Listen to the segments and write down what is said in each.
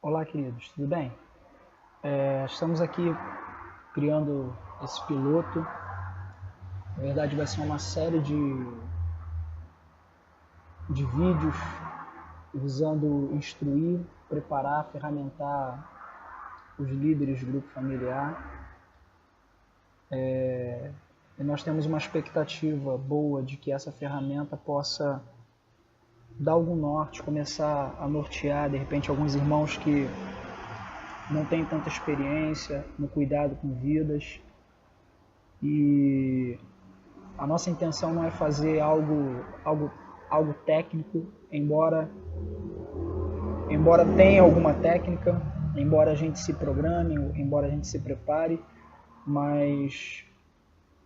Olá, queridos, tudo bem? Estamos aqui criando esse piloto. Na verdade, vai ser uma série de vídeos visando instruir, preparar, ferramentar os líderes do grupo familiar. E nós temos uma expectativa boa de que essa ferramenta possa dar algum norte, começar a nortear, de repente, alguns irmãos que não têm tanta experiência no cuidado com vidas. E a nossa intenção não é fazer algo técnico, embora tenha alguma técnica, embora a gente se programe, embora a gente se prepare, mas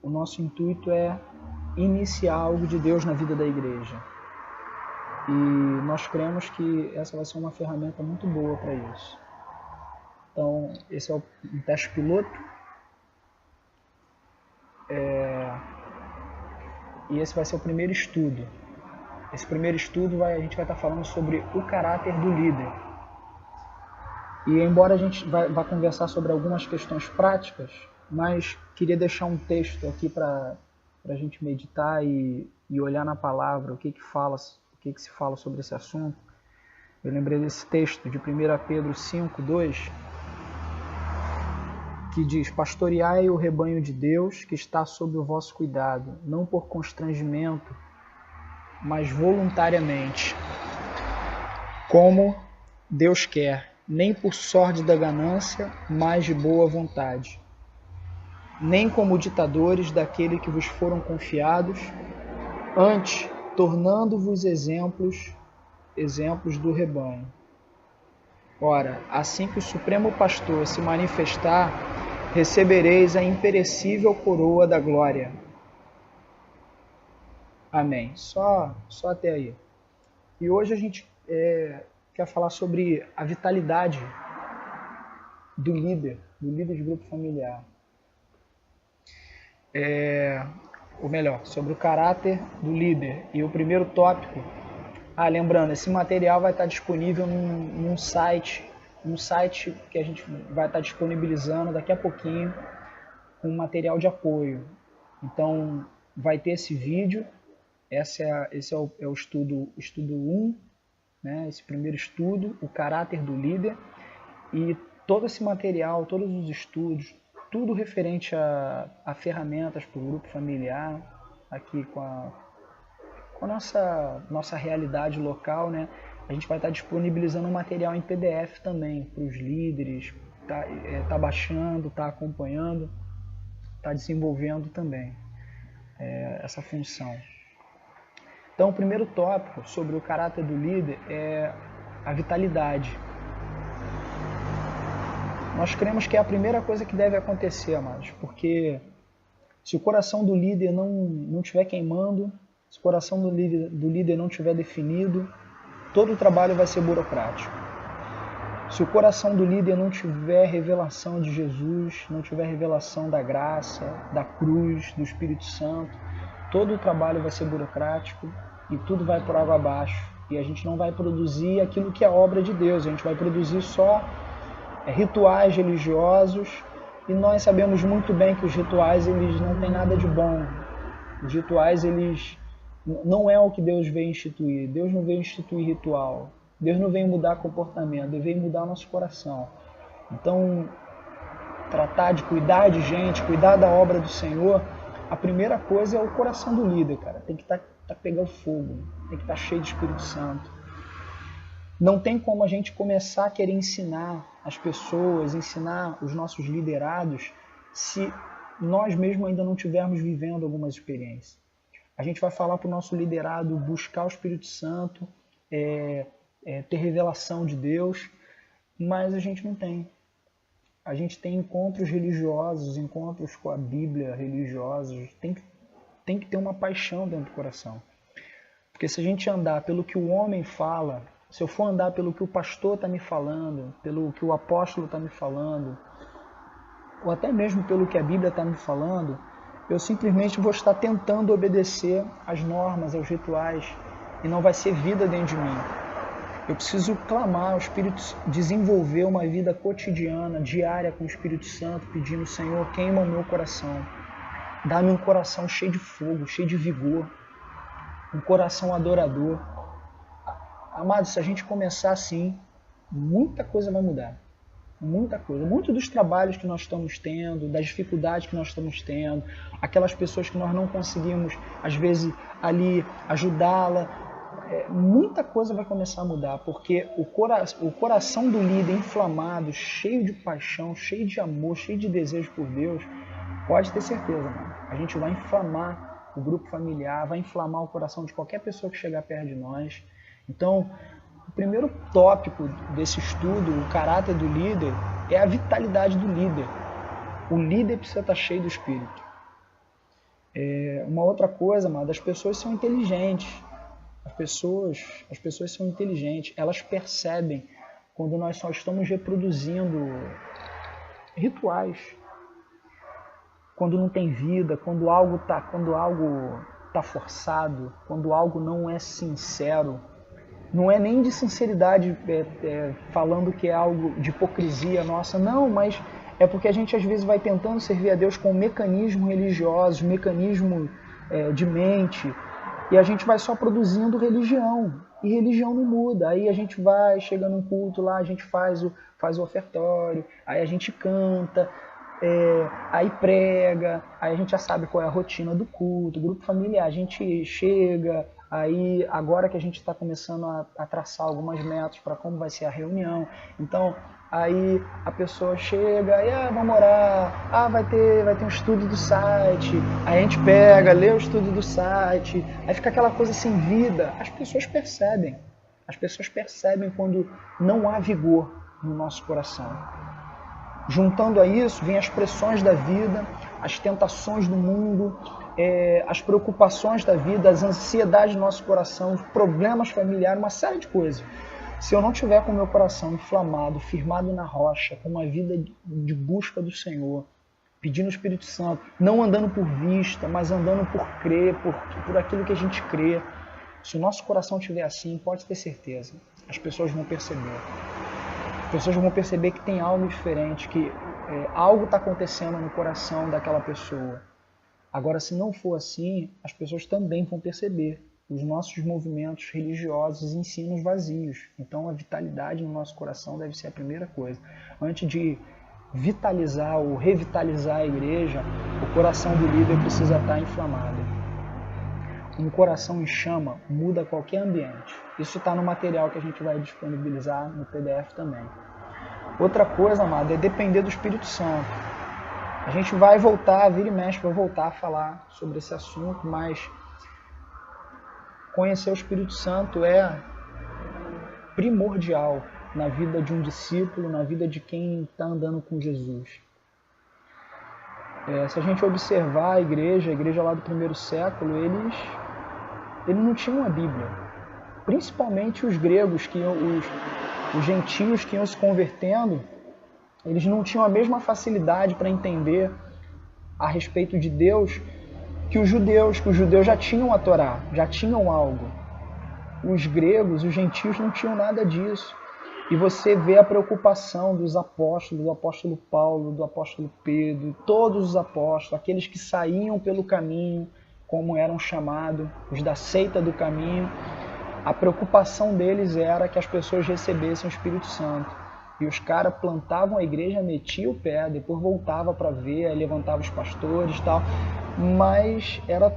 o nosso intuito é iniciar algo de Deus na vida da igreja. E nós cremos que essa vai ser uma ferramenta muito boa para isso. Então, esse é um teste piloto. E esse vai ser o primeiro estudo. Esse primeiro estudo a gente vai estar falando sobre o caráter do líder. E embora a gente vá conversar sobre algumas questões práticas, mas queria deixar um texto aqui para a gente meditar e olhar na palavra o que se fala sobre esse assunto. Eu lembrei desse texto de 1 Pedro 5:2, que diz: pastoreai o rebanho de Deus que está sob o vosso cuidado, não por constrangimento, mas voluntariamente, como Deus quer, nem por sorte da ganância, mas de boa vontade, nem como ditadores daquele que vos foram confiados, antes tornando-vos exemplos do rebanho. Ora, assim que o Supremo Pastor se manifestar, recebereis a imperecível coroa da glória. Amém. Só até aí. E hoje a gente quer falar sobre a vitalidade do líder de grupo familiar. Ou melhor, sobre o caráter do líder. E o primeiro tópico, lembrando, esse material vai estar disponível num site que a gente vai estar disponibilizando daqui a pouquinho, com material de apoio. Então, vai ter esse vídeo, esse é o estudo 1, né? Esse primeiro estudo, o caráter do líder, e todo esse material, todos os estudos, tudo referente a ferramentas para o grupo familiar, aqui com a nossa realidade local, né? A gente vai estar disponibilizando um material em PDF também para os líderes, tá baixando, tá acompanhando, tá desenvolvendo também essa função. Então, o primeiro tópico sobre o caráter do líder é a vitalidade. Nós cremos que é a primeira coisa que deve acontecer, amados, porque se o coração do líder não estiver queimando, se o coração do líder não estiver definido, todo o trabalho vai ser burocrático. Se o coração do líder não tiver revelação de Jesus, não tiver revelação da graça, da cruz, do Espírito Santo, todo o trabalho vai ser burocrático e tudo vai por água abaixo. E a gente não vai produzir aquilo que é obra de Deus, a gente vai produzir só rituais religiosos, e nós sabemos muito bem que os rituais eles não têm nada de bom. Os rituais eles não é o que Deus veio instituir. Deus não veio instituir ritual. Deus não veio mudar comportamento. Deus veio mudar nosso coração. Então, tratar de cuidar de gente, cuidar da obra do Senhor, a primeira coisa é o coração do líder, cara. Tem que tá pegando fogo. Tem que estar cheio de Espírito Santo. Não tem como a gente começar a querer ensinar as pessoas, ensinar os nossos liderados, se nós mesmos ainda não estivermos vivendo algumas experiências. A gente vai falar para o nosso liderado buscar o Espírito Santo, ter revelação de Deus, mas a gente não tem. A gente tem encontros religiosos, encontros com a Bíblia religiosos, tem que ter uma paixão dentro do coração. Porque se a gente andar pelo que o homem fala, se eu for andar pelo que o pastor está me falando, pelo que o apóstolo está me falando, ou até mesmo pelo que a Bíblia está me falando, eu simplesmente vou estar tentando obedecer às normas, aos rituais, e não vai ser vida dentro de mim. Eu preciso clamar ao Espírito, desenvolver uma vida cotidiana, diária com o Espírito Santo, pedindo, Senhor, queima o meu coração. Dá-me um coração cheio de fogo, cheio de vigor, um coração adorador. Amados, se a gente começar assim, muita coisa vai mudar. Muita coisa. Muitos dos trabalhos que nós estamos tendo, das dificuldades que nós estamos tendo, aquelas pessoas que nós não conseguimos, às vezes, ali ajudá-la, muita coisa vai começar a mudar, porque o coração do líder inflamado, cheio de paixão, cheio de amor, cheio de desejo por Deus, pode ter certeza, mano. A gente vai inflamar o grupo familiar, vai inflamar o coração de qualquer pessoa que chegar perto de nós. Então, o primeiro tópico desse estudo, o caráter do líder, é a vitalidade do líder. O líder precisa estar cheio do Espírito. Uma outra coisa, mano, as pessoas são inteligentes. As pessoas são inteligentes. Elas percebem quando nós só estamos reproduzindo rituais. Quando não tem vida, quando algo tá forçado, quando algo não é sincero. Não é nem de sinceridade falando que é algo de hipocrisia nossa, não, mas é porque a gente às vezes vai tentando servir a Deus com mecanismos religiosos, mecanismo de mente, e a gente vai só produzindo religião, e religião não muda. Aí a gente vai, chega num culto lá, a gente faz o ofertório, aí a gente canta, aí prega, aí a gente já sabe qual é a rotina do culto, grupo familiar, a gente chega, aí agora que a gente está começando a traçar algumas metas para como vai ser a reunião, então aí a pessoa chega e vamos orar, vai ter um estudo do site, aí a gente pega, lê o estudo do site, aí fica aquela coisa sem vida. As pessoas percebem quando não há vigor no nosso coração. Juntando a isso, vem as pressões da vida, as tentações do mundo, as preocupações da vida, as ansiedades do nosso coração, os problemas familiares, uma série de coisas. Se eu não tiver com o meu coração inflamado, firmado na rocha, com uma vida de busca do Senhor, pedindo o Espírito Santo, não andando por vista, mas andando por crer, por aquilo que a gente crê, se o nosso coração estiver assim, pode ter certeza, as pessoas vão perceber. As pessoas vão perceber que tem algo diferente, que algo está acontecendo no coração daquela pessoa. Agora, se não for assim, as pessoas também vão perceber os nossos movimentos religiosos e ensinos vazios. Então, a vitalidade no nosso coração deve ser a primeira coisa. Antes de vitalizar ou revitalizar a igreja, o coração do líder precisa estar inflamado. Um coração em chama muda qualquer ambiente. Isso está no material que a gente vai disponibilizar no PDF também. Outra coisa, amado, é depender do Espírito Santo. A gente vai voltar, vira e mexe, vai voltar a falar sobre esse assunto, mas conhecer o Espírito Santo é primordial na vida de um discípulo, na vida de quem está andando com Jesus. Se a gente observar a igreja lá do primeiro século, eles não tinham a Bíblia. Principalmente os gregos, os gentios que iam se convertendo, eles não tinham a mesma facilidade para entender a respeito de Deus que os judeus já tinham a Torá, já tinham algo. Os gregos, os gentios não tinham nada disso. E você vê a preocupação dos apóstolos, do apóstolo Paulo, do apóstolo Pedro, todos os apóstolos, aqueles que saíam pelo caminho, como eram chamados, os da seita do caminho. A preocupação deles era que as pessoas recebessem o Espírito Santo. E os caras plantavam a igreja, metiam o pé, depois voltava para ver, aí levantava os pastores e tal. Mas era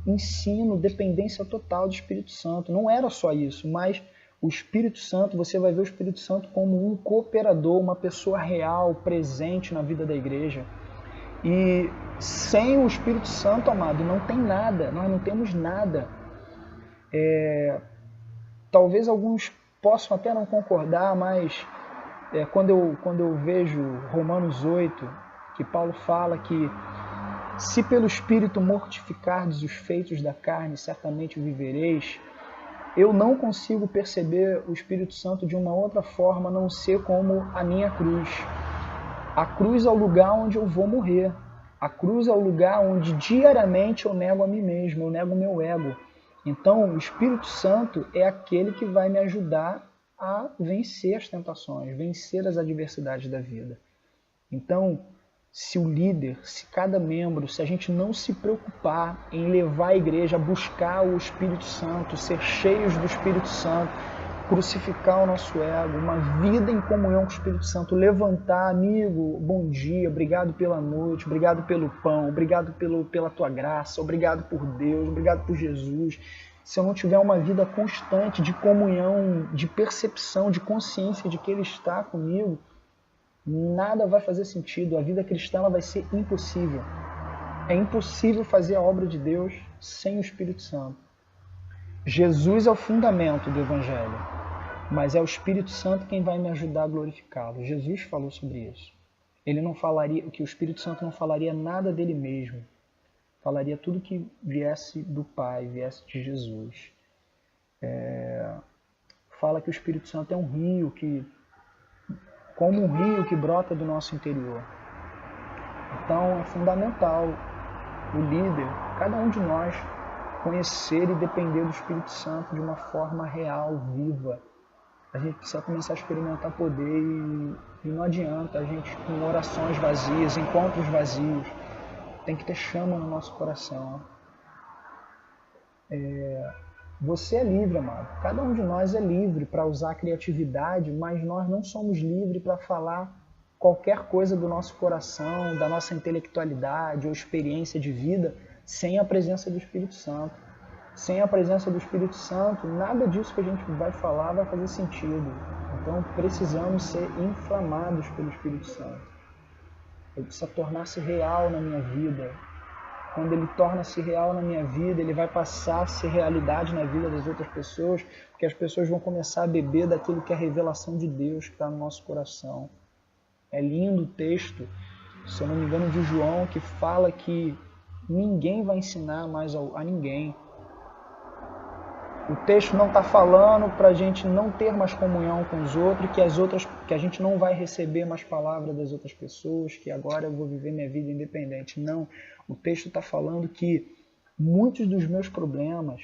ensino, dependência total do Espírito Santo. Não era só isso, mas o Espírito Santo, você vai ver o Espírito Santo como um cooperador, uma pessoa real, presente na vida da igreja. E sem o Espírito Santo, amado, não tem nada, nós não temos nada. Talvez alguns possam até não concordar, mas quando eu vejo Romanos 8, que Paulo fala que se pelo Espírito mortificardes os feitos da carne, certamente vivereis, eu não consigo perceber o Espírito Santo de uma outra forma, a não ser como a minha cruz. A cruz é o lugar onde eu vou morrer. A cruz é o lugar onde diariamente eu nego a mim mesmo, eu nego o meu ego. Então, o Espírito Santo é aquele que vai me ajudar a vencer as tentações, vencer as adversidades da vida. Então, se o líder, se cada membro, se a gente não se preocupar em levar a igreja a buscar o Espírito Santo, ser cheios do Espírito Santo, crucificar o nosso ego, uma vida em comunhão com o Espírito Santo, levantar, amigo, bom dia, obrigado pela noite, obrigado pelo pão, obrigado pela tua graça, obrigado por Deus, obrigado por Jesus. Se eu não tiver uma vida constante de comunhão, de percepção, de consciência de que Ele está comigo, nada vai fazer sentido. A vida cristã ela vai ser impossível. É impossível fazer a obra de Deus sem o Espírito Santo. Jesus é o fundamento do Evangelho, mas é o Espírito Santo quem vai me ajudar a glorificá-lo. Jesus falou sobre isso. Ele não falaria, que o Espírito Santo não falaria nada dele mesmo. Falaria tudo que viesse do Pai, viesse de Jesus. Fala que o Espírito Santo é um rio, como um rio que brota do nosso interior. Então é fundamental o líder, cada um de nós, conhecer e depender do Espírito Santo de uma forma real, viva. A gente precisa começar a experimentar poder e não adianta a gente com orações vazias, encontros vazios. Tem que ter chama no nosso coração. Você é livre, amado. Cada um de nós é livre para usar a criatividade, mas nós não somos livres para falar qualquer coisa do nosso coração, da nossa intelectualidade ou experiência de vida, sem a presença do Espírito Santo. Sem a presença do Espírito Santo, nada disso que a gente vai falar vai fazer sentido. Então precisamos ser inflamados pelo Espírito Santo. Ele precisa tornar-se real na minha vida. Quando ele torna-se real na minha vida, ele vai passar a ser realidade na vida das outras pessoas, porque as pessoas vão começar a beber daquilo que é a revelação de Deus que está no nosso coração. É lindo o texto, se eu não me engano, de João, que fala que ninguém vai ensinar mais a ninguém. O texto não está falando para a gente não ter mais comunhão com os outros, que a gente não vai receber mais palavras das outras pessoas, que agora eu vou viver minha vida independente. Não, o texto está falando que muitos dos meus problemas,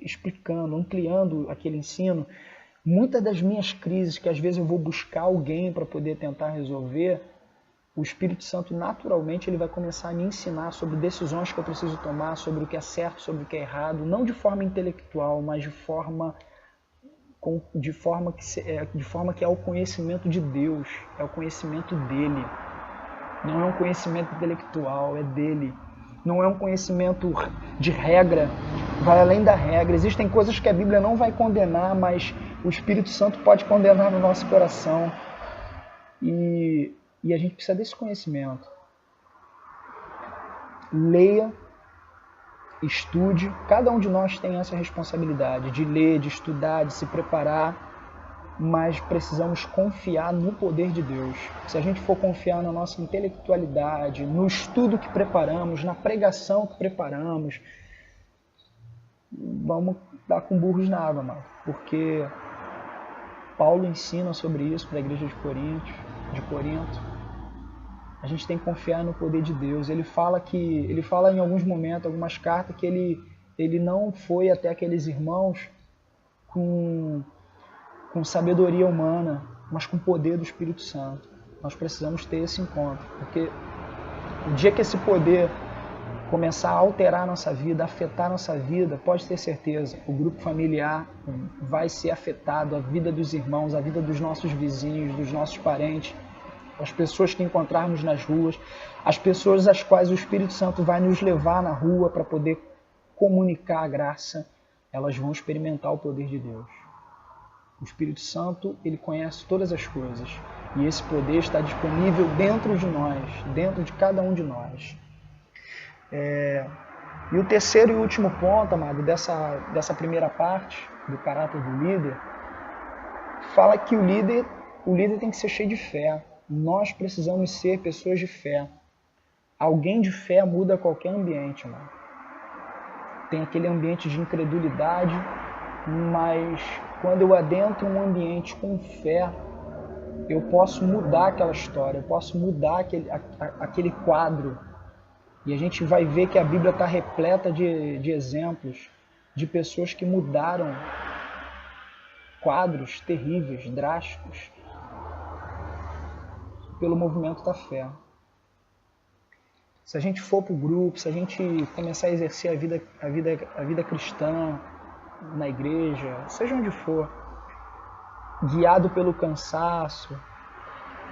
explicando, ampliando aquele ensino, muitas das minhas crises, que às vezes eu vou buscar alguém para poder tentar resolver, o Espírito Santo naturalmente ele vai começar a me ensinar sobre decisões que eu preciso tomar, sobre o que é certo, sobre o que é errado, não de forma intelectual, mas de forma que é o conhecimento de Deus, é o conhecimento dele. Não é um conhecimento intelectual, é dele. Não é um conhecimento de regra, vai além da regra. Existem coisas que a Bíblia não vai condenar, mas o Espírito Santo pode condenar no nosso coração. E a gente precisa desse conhecimento. Leia, estude. Cada um de nós tem essa responsabilidade de ler, de estudar, de se preparar, mas precisamos confiar no poder de Deus. Se a gente for confiar na nossa intelectualidade, no estudo que preparamos, na pregação que preparamos, vamos dar com burros na água, mano. Porque Paulo ensina sobre isso para a igreja de Corinto. A gente tem que confiar no poder de Deus. Ele fala em alguns momentos, algumas cartas, que ele não foi até aqueles irmãos com sabedoria humana, mas com o poder do Espírito Santo. Nós precisamos ter esse encontro, porque o dia que esse poder começar a alterar a nossa vida, afetar a nossa vida, pode ter certeza, o grupo familiar vai ser afetado, a vida dos irmãos, a vida dos nossos vizinhos, dos nossos parentes, as pessoas que encontrarmos nas ruas, as pessoas às quais o Espírito Santo vai nos levar na rua para poder comunicar a graça, elas vão experimentar o poder de Deus. O Espírito Santo, ele conhece todas as coisas e esse poder está disponível dentro de nós, dentro de cada um de nós. E o terceiro e último ponto, amado, dessa primeira parte do caráter do líder, fala que o líder tem que ser cheio de fé. Nós precisamos ser pessoas de fé. Alguém de fé muda qualquer ambiente, mano. Tem aquele ambiente de incredulidade, mas quando eu adentro um ambiente com fé, eu posso mudar aquela história, eu posso mudar aquele quadro. E a gente vai ver que a Bíblia está repleta de exemplos de pessoas que mudaram quadros terríveis, drásticos, pelo movimento da fé. Se a gente for para o grupo, se a gente começar a exercer a vida cristã na igreja, seja onde for, guiado pelo cansaço,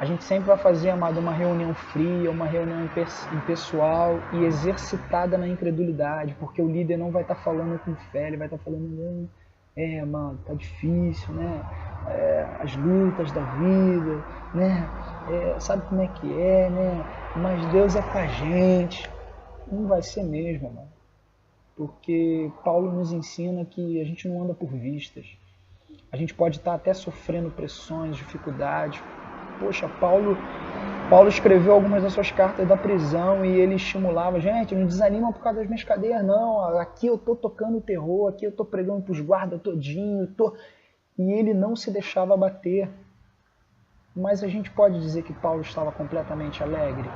a gente sempre vai fazer, amado, uma reunião fria, uma reunião impessoal e exercitada na incredulidade, porque o líder não vai estar falando com fé, ele vai estar falando, mano, tá difícil, né? As lutas da vida, né? Sabe como é que é, né? Mas Deus é com a gente. Não vai ser mesmo, mano. Porque Paulo nos ensina que a gente não anda por vistas. A gente pode estar até sofrendo pressões, dificuldades. Poxa, Paulo escreveu algumas das suas cartas da prisão e ele estimulava, gente, não desanima por causa das minhas cadeias, não. Aqui eu tô tocando terror, aqui eu tô pregando pros guardas todinho, E ele não se deixava abater. Mas a gente pode dizer que Paulo estava completamente alegre?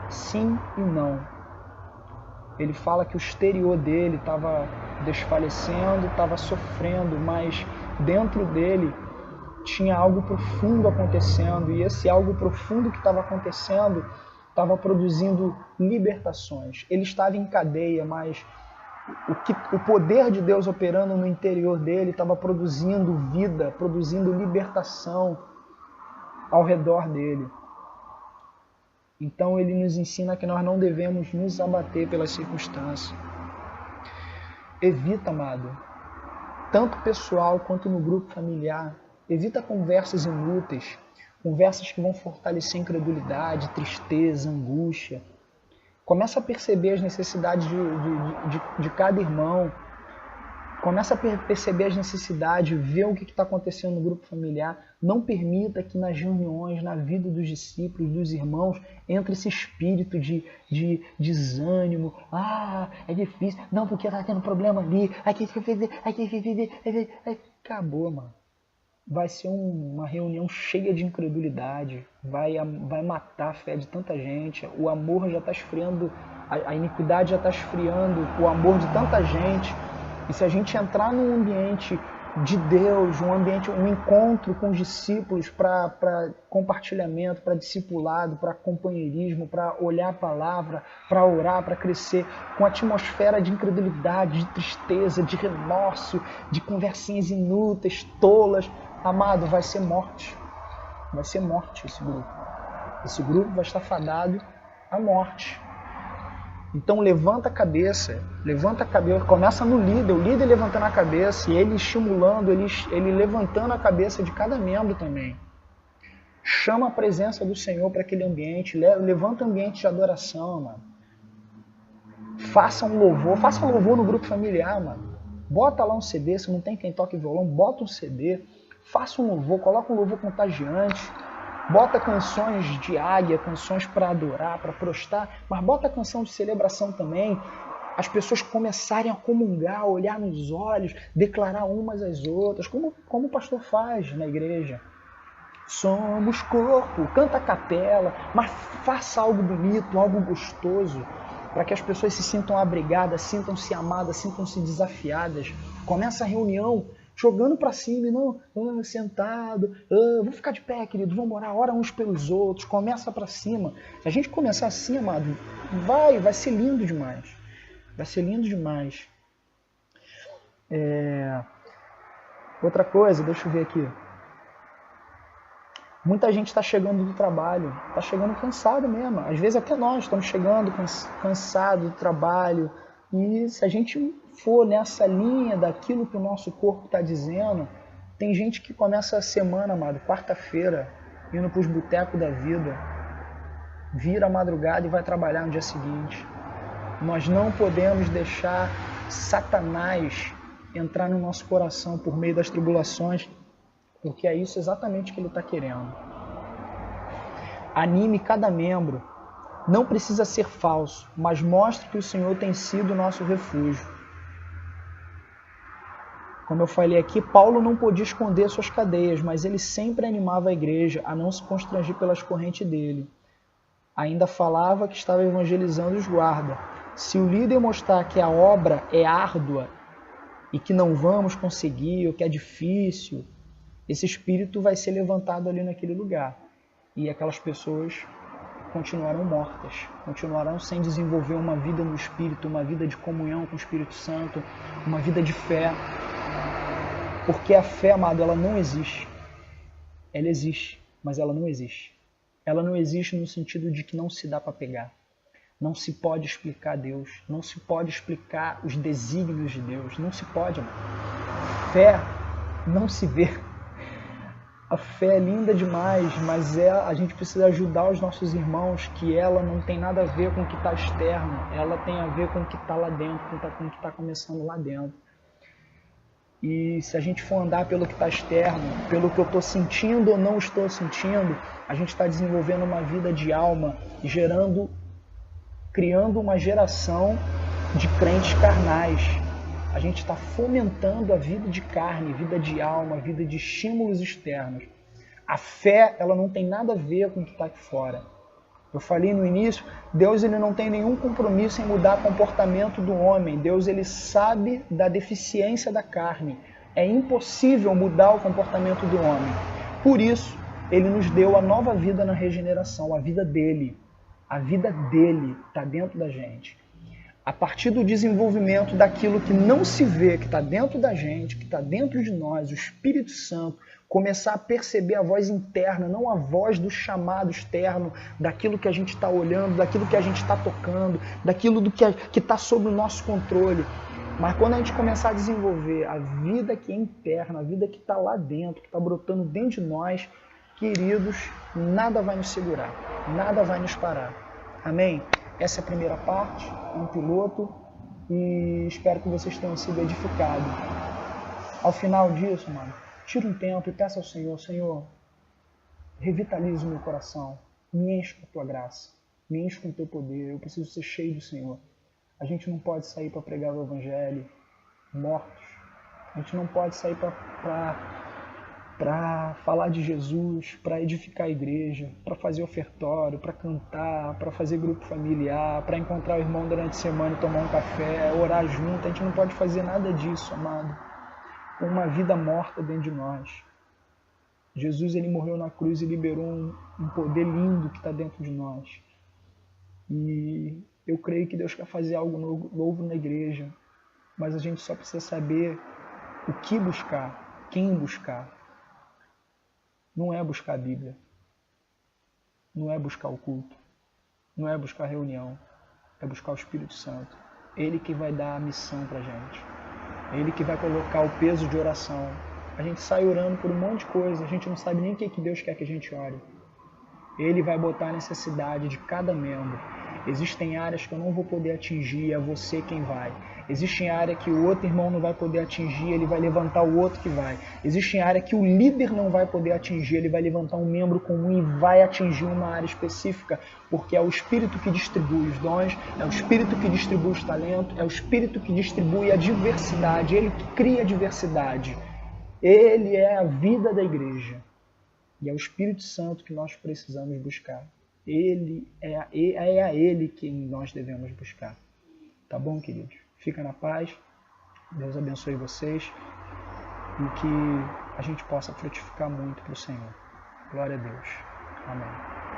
Sim e não. Ele fala que o exterior dele estava desfalecendo, estava sofrendo, mas dentro dele tinha algo profundo acontecendo, e esse algo profundo que estava acontecendo estava produzindo libertações. Ele estava em cadeia, mas o poder de Deus operando no interior dele estava produzindo vida, produzindo libertação ao redor dele. Então ele nos ensina que nós não devemos nos abater pelas circunstâncias. Evita, amado, tanto pessoal quanto no grupo familiar, evita conversas inúteis, conversas que vão fortalecer a incredulidade, tristeza, angústia. Começa a perceber as necessidades de cada irmão. Começa a perceber as necessidades, ver o que está acontecendo no grupo familiar. Não permita que nas reuniões, na vida dos discípulos, dos irmãos, entre esse espírito de desânimo. É difícil. Não, porque está tendo problema ali. Acabou, mano. Vai ser uma reunião cheia de incredulidade. Vai matar a fé de tanta gente. O amor já está esfriando. A iniquidade já está esfriando o amor de tanta gente. E se a gente entrar num ambiente de Deus, um encontro com os discípulos para compartilhamento, para discipulado, para companheirismo, para olhar a palavra, para orar, para crescer, com atmosfera de incredulidade, de tristeza, de remorso, de conversinhas inúteis, tolas, amado, vai ser morte. Vai ser morte esse grupo. Esse grupo vai estar fadado à morte. Então levanta a cabeça, começa no líder, o líder levantando a cabeça e ele estimulando, ele levantando a cabeça de cada membro também. Chama a presença do Senhor para aquele ambiente, levanta o ambiente de adoração, mano. Faça um louvor no grupo familiar, mano. Bota lá um CD, se não tem quem toque violão, bota um CD, faça um louvor, coloca um louvor contagiante. Bota canções de águia, canções para adorar, para prostrar, mas bota canção de celebração também. As pessoas começarem a comungar, olhar nos olhos, declarar umas às outras, como o pastor faz na igreja. Somos corpo, canta a capela, mas faça algo bonito, algo gostoso, para que as pessoas se sintam abrigadas, sintam-se amadas, sintam-se desafiadas. Começa a reunião jogando para cima e não, sentado, vamos ficar de pé, querido, vamos orar, ora uns pelos outros, começa para cima. Se a gente começar assim, amado, vai ser lindo demais. Vai ser lindo demais. Outra coisa, deixa eu ver aqui. Muita gente está chegando do trabalho, está chegando cansado mesmo. Às vezes até nós estamos chegando cansado do trabalho. E se a gente for nessa linha daquilo que o nosso corpo está dizendo, tem gente que começa a semana, amado, quarta-feira, indo para os botecos da vida, vira a madrugada e vai trabalhar no dia seguinte. Nós não podemos deixar Satanás entrar no nosso coração por meio das tribulações, porque é isso exatamente que ele está querendo. Anime cada membro. Não precisa ser falso, mas mostre que o Senhor tem sido o nosso refúgio. Como eu falei aqui, Paulo não podia esconder suas cadeias, mas ele sempre animava a igreja a não se constranger pelas correntes dele. Ainda falava que estava evangelizando os guardas. Se o líder mostrar que a obra é árdua e que não vamos conseguir, ou que é difícil, esse espírito vai ser levantado ali naquele lugar. E aquelas pessoas continuarão mortas, continuarão sem desenvolver uma vida no Espírito, uma vida de comunhão com o Espírito Santo, uma vida de fé. Porque a fé, amado, ela não existe. Ela existe, mas ela não existe. Ela não existe no sentido de que não se dá para pegar. Não se pode explicar Deus, não se pode explicar os desígnios de Deus, não se pode, amado. Fé não se vê. A fé é linda demais, mas a gente precisa ajudar os nossos irmãos, que ela não tem nada a ver com o que está externo, ela tem a ver com o que está lá dentro, com o que está começando lá dentro. E se a gente for andar pelo que está externo, pelo que eu estou sentindo ou não estou sentindo, a gente está desenvolvendo uma vida de alma, criando uma geração de crentes carnais. A gente está fomentando a vida de carne, vida de alma, vida de estímulos externos. A fé, ela não tem nada a ver com o que está aqui fora. Eu falei no início, Deus ele não tem nenhum compromisso em mudar o comportamento do homem. Deus ele sabe da deficiência da carne. É impossível mudar o comportamento do homem. Por isso, ele nos deu a nova vida na regeneração, a vida dele. A vida dele está dentro da gente. A partir do desenvolvimento daquilo que não se vê, que está dentro da gente, que está dentro de nós, o Espírito Santo, começar a perceber a voz interna, não a voz do chamado externo, daquilo que a gente está olhando, daquilo que a gente está tocando, daquilo que está sob o nosso controle. Mas quando a gente começar a desenvolver a vida que é interna, a vida que está lá dentro, que está brotando dentro de nós, queridos, nada vai nos segurar, nada vai nos parar. Amém? Essa é a primeira parte, um piloto, e espero que vocês tenham sido edificados. Ao final disso, mano, tira um tempo e peça ao Senhor, Senhor, revitalize o meu coração, me enche com a tua graça, me enche com o teu poder, eu preciso ser cheio do Senhor. A gente não pode sair para pregar o Evangelho mortos, a gente não pode sair para falar de Jesus, para edificar a igreja, para fazer ofertório, para cantar, para fazer grupo familiar, para encontrar o irmão durante a semana e tomar um café, orar junto. A gente não pode fazer nada disso, amado, com uma vida morta dentro de nós. Jesus ele morreu na cruz e liberou um poder lindo que está dentro de nós. E eu creio que Deus quer fazer algo novo na igreja, mas a gente só precisa saber o que buscar, quem buscar. Não é buscar a Bíblia, não é buscar o culto, não é buscar a reunião, é buscar o Espírito Santo. Ele que vai dar a missão pra gente, ele que vai colocar o peso de oração. A gente sai orando por um monte de coisa, a gente não sabe nem o que Deus quer que a gente ore. Ele vai botar a necessidade de cada membro. Existem áreas que eu não vou poder atingir, é você quem vai. Existem áreas que o outro irmão não vai poder atingir, ele vai levantar o outro que vai. Existem áreas que o líder não vai poder atingir, ele vai levantar um membro comum e vai atingir uma área específica, porque é o Espírito que distribui os dons, é o Espírito que distribui os talentos, é o Espírito que distribui a diversidade, ele que cria a diversidade. Ele é a vida da igreja. E é o Espírito Santo que nós precisamos buscar. É a Ele que nós devemos buscar. Tá bom, queridos? Fica na paz. Deus abençoe vocês. E que a gente possa frutificar muito para o Senhor. Glória a Deus. Amém.